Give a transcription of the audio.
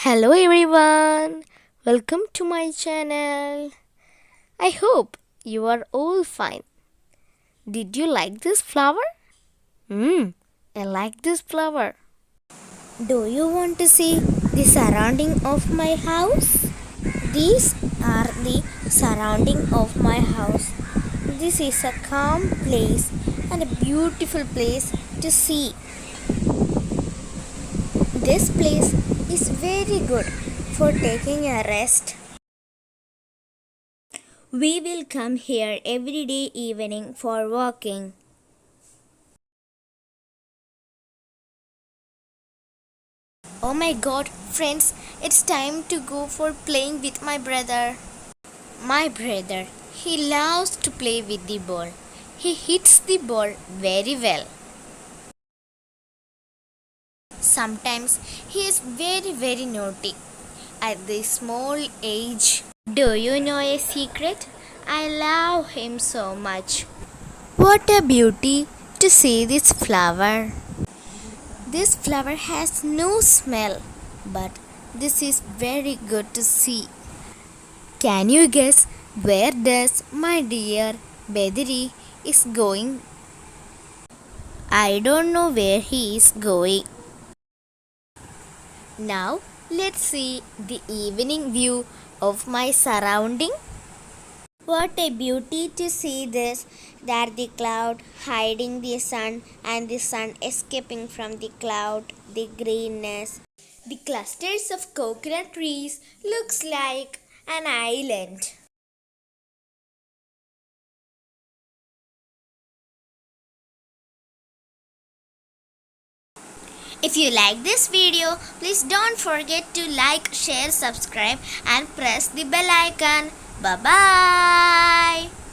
Hello everyone, welcome to my channel. I hope you are all fine. Did you like this flower? I like this flower. Do you want to see the surrounding of my house? These are the surrounding of my house. This is a calm place and a beautiful place to see. This place is very good for taking a rest. We will come here every day evening for walking. Oh my god, friends, it's time to go for playing with my brother. My brother, he loves to play with the ball. He hits the ball very well. Sometimes he is very naughty at this small age. Do you know a secret? I love him so much. What a beauty to see this flower. This flower has no smell, but this is very good to see. Can you guess where does my dear Badri is going? I don't know where he is going. Now let's see the evening view of my surrounding. What a beauty to see this, that the cloud hiding the sun and the sun escaping from the cloud, the greenness. The clusters of coconut trees looks like an island. If you like this video, please don't forget to like, share, subscribe and press the bell icon. Bye bye.